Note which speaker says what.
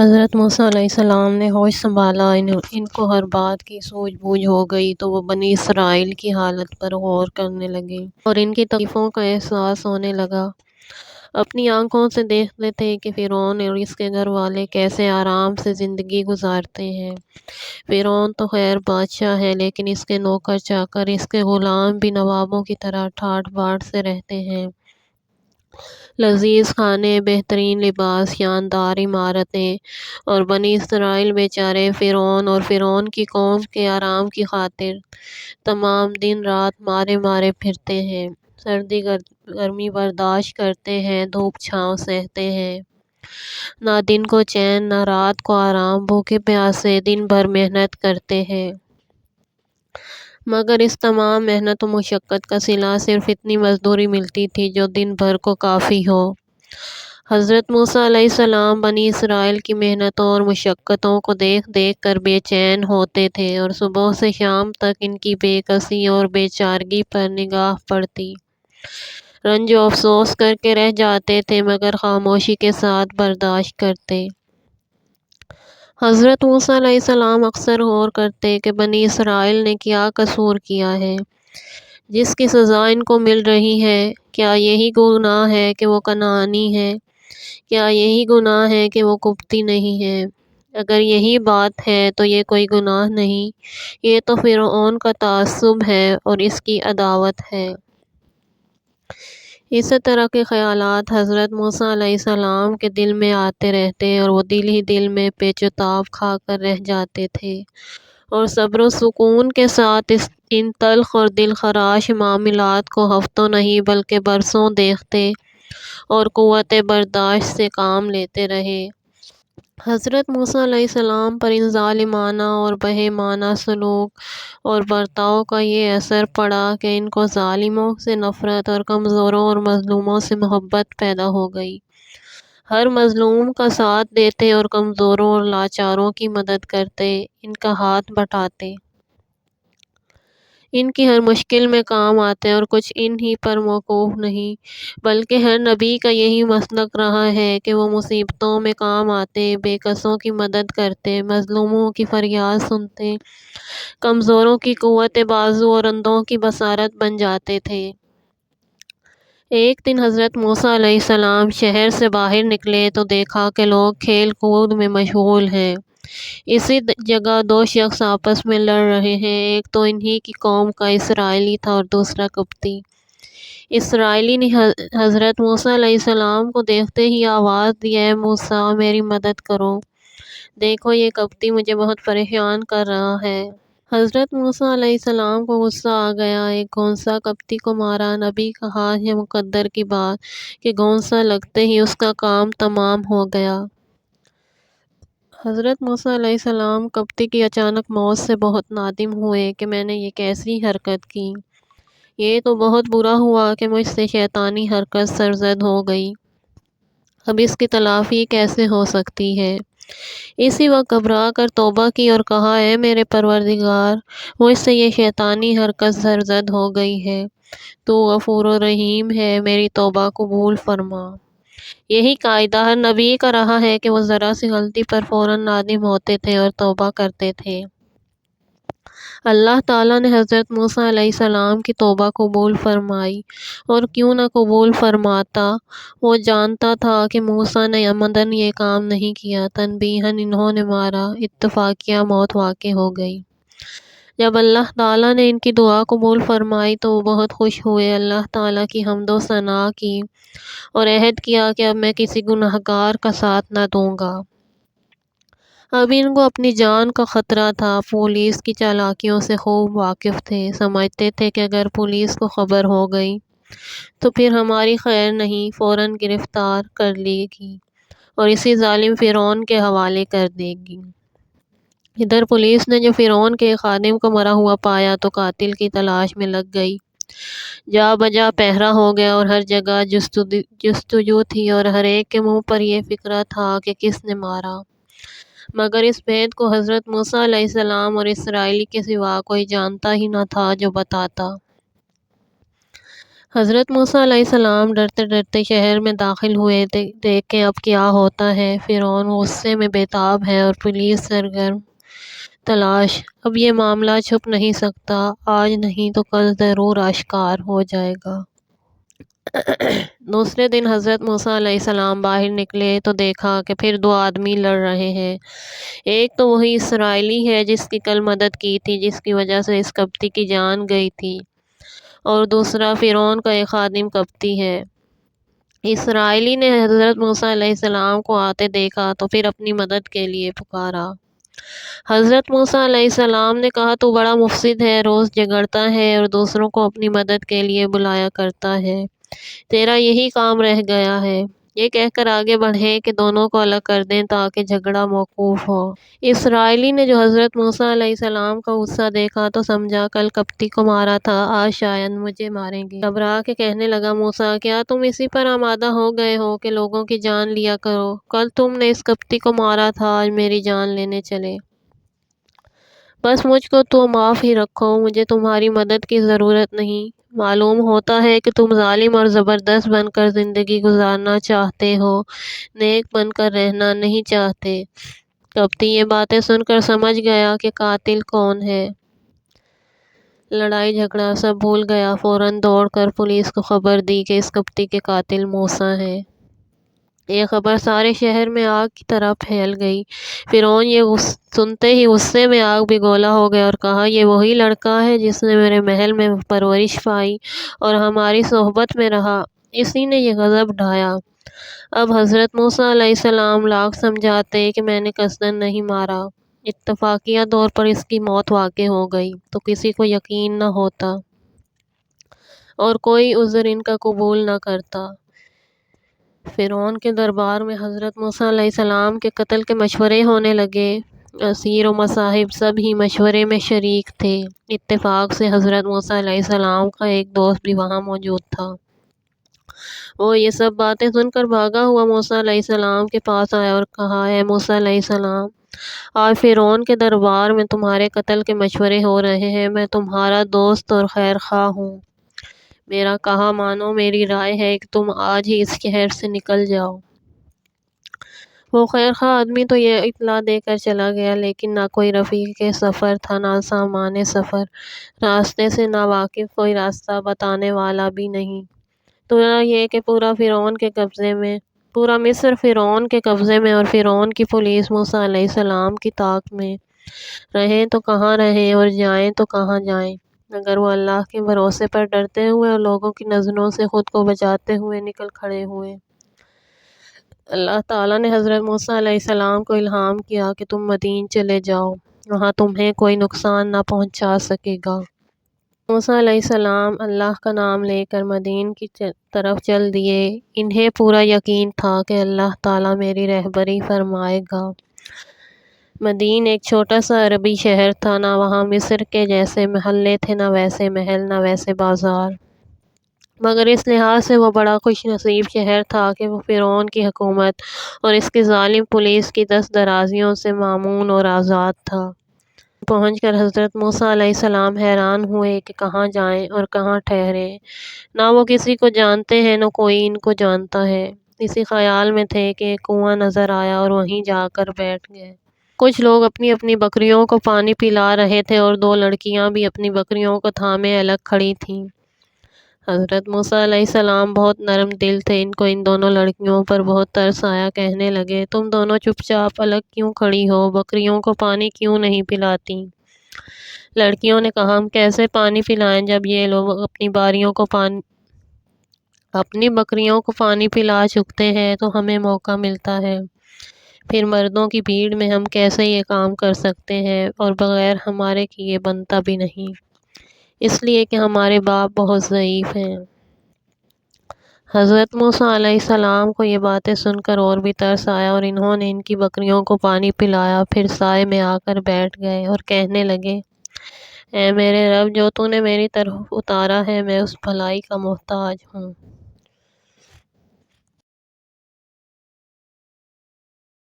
Speaker 1: حضرت موسیٰ علیہ السلام نے ہوش سنبھالا، ان کو ہر بات کی سوجھ بوجھ ہو گئی تو وہ بنی اسرائیل کی حالت پر غور کرنے لگے اور ان کی تکلیفوں کا احساس ہونے لگا۔ اپنی آنکھوں سے دیکھتے تھے کہ فرعون اور اس کے گھر والے کیسے آرام سے زندگی گزارتے ہیں۔ فرعون تو خیر بادشاہ ہے، لیکن اس کے نوکر چاکر، اس کے غلام بھی نوابوں کی طرح ٹھاٹھ باٹھ سے رہتے ہیں۔ لذیذ کھانے، بہترین لباس، شاندار عمارتیں، اور بنی اسرائیل بیچارے فرعون اور فرعون کی قوم کے آرام کی خاطر تمام دن رات مارے مارے پھرتے ہیں، سردی گرمی برداشت کرتے ہیں، دھوپ چھاؤں سہتے ہیں، نہ دن کو چین نہ رات کو آرام، بھوکے پیاسے دن بھر محنت کرتے ہیں۔ مگر اس تمام محنت و مشقت کا صلہ صرف اتنی مزدوری ملتی تھی جو دن بھر کو کافی ہو۔ حضرت موسیٰ علیہ السلام بنی اسرائیل کی محنتوں اور مشقتوں کو دیکھ دیکھ کر بے چین ہوتے تھے اور صبح سے شام تک ان کی بے کسی اور بے چارگی پر نگاہ پڑتی، رنج و افسوس کر کے رہ جاتے تھے، مگر خاموشی کے ساتھ برداشت کرتے۔ حضرت موسیٰ علیہ السلام اکثر غور کرتے کہ بنی اسرائیل نے کیا قصور کیا ہے جس کی سزا ان کو مل رہی ہے۔ کیا یہی گناہ ہے کہ وہ کنعانی ہے؟ کیا یہی گناہ ہے کہ وہ قبطی نہیں ہے؟ اگر یہی بات ہے تو یہ کوئی گناہ نہیں، یہ تو فرعون کا تعصب ہے اور اس کی عداوت ہے۔ اسی طرح کے خیالات حضرت موسیٰ علیہ السلام کے دل میں آتے رہتے اور وہ دل ہی دل میں پیچ و تاب کھا کر رہ جاتے تھے اور صبر و سکون کے ساتھ ان تلخ اور دل خراش معاملات کو ہفتوں نہیں بلکہ برسوں دیکھتے اور قوت برداشت سے کام لیتے رہے۔ حضرت موسیٰ علیہ السلام پر ان ظالمانہ اور بہیمانہ سلوک اور برتاؤ کا یہ اثر پڑا کہ ان کو ظالموں سے نفرت اور کمزوروں اور مظلوموں سے محبت پیدا ہو گئی۔ ہر مظلوم کا ساتھ دیتے اور کمزوروں اور لاچاروں کی مدد کرتے، ان کا ہاتھ بٹاتے، ان کی ہر مشکل میں کام آتے اور کچھ ان ہی پر موقوف نہیں بلکہ ہر نبی کا یہی مسلک رہا ہے کہ وہ مصیبتوں میں کام آتے، بے کسوں کی مدد کرتے، مظلوموں کی فریاد سنتے، کمزوروں کی قوت بازو اور اندھوں کی بصارت بن جاتے تھے۔ ایک دن حضرت موسیٰ علیہ السلام شہر سے باہر نکلے تو دیکھا کہ لوگ کھیل کود میں مشغول ہیں۔ اسی جگہ دو شخص آپس میں لڑ رہے ہیں، ایک تو انہی کی قوم کا اسرائیلی تھا اور دوسرا قبطی۔ اسرائیلی نے حضرت موسیٰ علیہ السلام کو دیکھتے ہی آواز دی، اے موسیٰ میری مدد کرو، دیکھو یہ قبطی مجھے بہت پریشان کر رہا ہے۔ حضرت موسیٰ علیہ السلام کو غصہ آ گیا، ایک گھونسا قبطی کو مارا۔ نبی کا ہاتھ یہ مقدر کی بات کہ گھونسا لگتے ہی اس کا کام تمام ہو گیا۔ حضرت موسیٰ علیہ السلام قبطی کی اچانک موت سے بہت نادم ہوئے کہ میں نے یہ کیسی حرکت کی، یہ تو بہت برا ہوا کہ مجھ سے شیطانی حرکت سرزد ہو گئی، اب اس کی تلافی کیسے ہو سکتی ہے؟ اسی وقت گھبرا کر توبہ کی اور کہا، اے میرے پروردگار، مجھ سے یہ شیطانی حرکت سرزد ہو گئی ہے، تو غفور و رحیم ہے، میری توبہ قبول فرما۔ یہی قاعدہ ہر نبی کا رہا ہے کہ وہ ذرا سی غلطی پر فوراً نادم ہوتے تھے اور توبہ کرتے تھے۔ اللہ تعالیٰ نے حضرت موسیٰ علیہ السلام کی توبہ قبول فرمائی، اور کیوں نہ قبول فرماتا، وہ جانتا تھا کہ موسیٰ نے عمداً یہ کام نہیں کیا، تنبیہاً انہوں نے مارا، اتفاقیہ موت واقع ہو گئی۔ جب اللہ تعالیٰ نے ان کی دعا قبول فرمائی تو وہ بہت خوش ہوئے، اللہ تعالیٰ کی حمد و ثنا کی اور عہد کیا کہ اب میں کسی گنہگار کا ساتھ نہ دوں گا۔ اب ان کو اپنی جان کا خطرہ تھا، پولیس کی چالاکیوں سے خوب واقف تھے، سمجھتے تھے کہ اگر پولیس کو خبر ہو گئی تو پھر ہماری خیر نہیں، فوراً گرفتار کر لے گی اور اسی ظالم فرعون کے حوالے کر دے گی۔ ادھر پولیس نے جو فرعون کے خادم کو مرا ہوا پایا تو قاتل کی تلاش میں لگ گئی، جا بجا پہرا ہو گیا اور ہر جگہ جستجو تھی اور ہر ایک کے منہ پر یہ فکرہ تھا کہ کس نے مارا، مگر اس بھید کو حضرت موسیٰ علیہ السلام اور اسرائیلی کے سوا کوئی جانتا ہی نہ تھا جو بتاتا۔ حضرت موسیٰ علیہ السلام ڈرتے ڈرتے شہر میں داخل ہوئے۔ دیکھیں اب کیا ہوتا ہے۔ فرعون غصے میں بے تاب ہے اور پولیس سرگرم تلاش۔ اب یہ معاملہ چھپ نہیں سکتا، آج نہیں تو کل ضرور آشکار ہو جائے گا۔ دوسرے دن حضرت موسیٰ علیہ السلام باہر نکلے تو دیکھا کہ پھر دو آدمی لڑ رہے ہیں۔ ایک تو وہی اسرائیلی ہے جس کی کل مدد کی تھی، جس کی وجہ سے اس کپتی کی جان گئی تھی، اور دوسرا فرعون کا ایک خادم کپتی ہے۔ اسرائیلی نے حضرت موسیٰ علیہ السلام کو آتے دیکھا تو پھر اپنی مدد کے لیے پکارا۔ حضرت موسیٰ علیہ السلام نے کہا تو بڑا مفسد ہے، روز جھگڑتا ہے اور دوسروں کو اپنی مدد کے لیے بلایا کرتا ہے، تیرا یہی کام رہ گیا ہے۔ یہ کہہ کر آگے بڑھے کہ دونوں کو الگ کر دیں تاکہ جھگڑا موقوف ہو۔ اسرائیلی نے جو حضرت موسیٰ علیہ السلام کا غصہ دیکھا تو سمجھا کل کپتی کو مارا تھا، آج شاید مجھے ماریں گے۔ گھبرا کے کہنے لگا، موسیٰ کیا تم اسی پر آمادہ ہو گئے ہو کہ لوگوں کی جان لیا کرو؟ کل تم نے اس کپتی کو مارا تھا، آج میری جان لینے چلے۔ بس مجھ کو تو معاف ہی رکھو، مجھے تمہاری مدد کی ضرورت نہیں۔ معلوم ہوتا ہے کہ تم ظالم اور زبردست بن کر زندگی گزارنا چاہتے ہو، نیک بن کر رہنا نہیں چاہتے۔ کپتی یہ باتیں سن کر سمجھ گیا کہ قاتل کون ہے۔ لڑائی جھگڑا سب بھول گیا، فوراً دوڑ کر پولیس کو خبر دی کہ اس کپتی کے قاتل موسیٰ ہیں۔ یہ خبر سارے شہر میں آگ کی طرح پھیل گئی۔ فرعون یہ سنتے ہی غصے میں آگ بگولا ہو گیا اور کہا، یہ وہی لڑکا ہے جس نے میرے محل میں پرورش پائی اور ہماری صحبت میں رہا، اسی نے یہ غضب ڈھایا۔ اب حضرت موسیٰ علیہ السلام لاکھ سمجھاتے کہ میں نے قصداً نہیں مارا، اتفاقیہ طور پر اس کی موت واقع ہو گئی تو کسی کو یقین نہ ہوتا اور کوئی عذر ان کا قبول نہ کرتا۔ فرعون کے دربار میں حضرت موسیٰ علیہ السلام کے قتل کے مشورے ہونے لگے۔ اسیر و مصاحب سب ہی مشورے میں شریک تھے۔ اتفاق سے حضرت موسیٰ علیہ السلام کا ایک دوست بھی وہاں موجود تھا۔ وہ یہ سب باتیں سن کر بھاگا ہوا موسیٰ علیہ السلام کے پاس آیا اور کہا، اے موسیٰ علیہ السلام، آج فرعون کے دربار میں تمہارے قتل کے مشورے ہو رہے ہیں، میں تمہارا دوست اور خیر خواہ ہوں، میرا کہا مانو، میری رائے ہے کہ تم آج ہی اس شہر سے نکل جاؤ۔ وہ خیر خواہ آدمی تو یہ اطلاع دے کر چلا گیا، لیکن نہ کوئی رفیق سفر تھا، نہ سامان سفر، راستے سے نہ واقف کوئی راستہ بتانے والا بھی نہیں۔ تو یہ کہ پورا مصر فرعون کے قبضے میں اور فرعون کی پولیس موسیٰ علیہ السلام کی طاق میں۔ رہیں تو کہاں رہیں اور جائیں تو کہاں جائیں، اگر وہ اللہ کے بھروسے پر ڈرتے ہوئے اور لوگوں کی نظروں سے خود کو بچاتے ہوئے نکل کھڑے ہوئے۔ اللہ تعالیٰ نے حضرت موسیٰ علیہ السلام کو الہام کیا کہ تم مدین چلے جاؤ، وہاں تمہیں کوئی نقصان نہ پہنچا سکے گا۔ موسیٰ علیہ السلام اللہ کا نام لے کر مدین کی طرف چل دیے۔ انہیں پورا یقین تھا کہ اللہ تعالیٰ میری رہبری فرمائے گا۔ مدین ایک چھوٹا سا عربی شہر تھا، نہ وہاں مصر کے جیسے محلے تھے، نہ ویسے محل، نہ ویسے بازار، مگر اس لحاظ سے وہ بڑا خوش نصیب شہر تھا کہ وہ فرعون کی حکومت اور اس کی ظالم پولیس کی دست درازیوں سے مامون اور آزاد تھا۔ پہنچ کر حضرت موسیٰ علیہ السلام حیران ہوئے کہ کہاں جائیں اور کہاں ٹھہریں، نہ وہ کسی کو جانتے ہیں، نہ کوئی ان کو جانتا ہے۔ اسی خیال میں تھے کہ ایک کنواں نظر آیا اور وہیں جا کر بیٹھ گئے۔ کچھ لوگ اپنی اپنی بکریوں کو پانی پلا رہے تھے اور دو لڑکیاں بھی اپنی بکریوں کو تھامے الگ کھڑی تھیں۔ حضرت موسیٰ علیہ السلام بہت نرم دل تھے، ان کو ان دونوں لڑکیوں پر بہت ترس آیا، کہنے لگے، تم دونوں چپ چاپ الگ کیوں کھڑی ہو، بکریوں کو پانی کیوں نہیں پلاتی؟ لڑکیوں نے کہا، ہم کیسے پانی پلائیں جب یہ لوگ اپنی بکریوں کو پانی پلا چکتے ہیں تو ہمیں موقع ملتا ہے، پھر مردوں کی بھیڑ میں ہم کیسے یہ کام کر سکتے ہیں، اور بغیر ہمارے کیے بنتا بھی نہیں، اس لیے کہ ہمارے باپ بہت ضعیف ہیں۔ حضرت موسیٰ علیہ السلام کو یہ باتیں سن کر اور بھی ترس آیا اور انہوں نے ان کی بکریوں کو پانی پلایا، پھر سائے میں آ کر بیٹھ گئے اور کہنے لگے، اے میرے رب، جو تو نے میری طرف اتارا ہے میں اس بھلائی کا محتاج ہوں۔